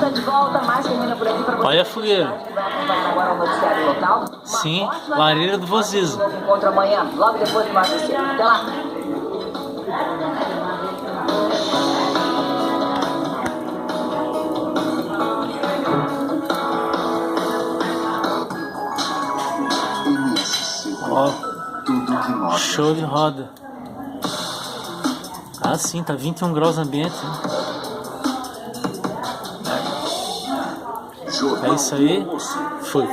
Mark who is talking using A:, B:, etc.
A: está de volta, mais termina por aqui para você.
B: Olha a fogueira.
A: Que vai acompanhar agora o noticiário local.
B: Sim, lareira do Vozizzo.
A: Novo encontro amanhã, logo depois do mais cedo. Até lá.
B: Ó, show de roda. Ah, sim, tá 21 graus no ambiente, né? É isso aí. Fui.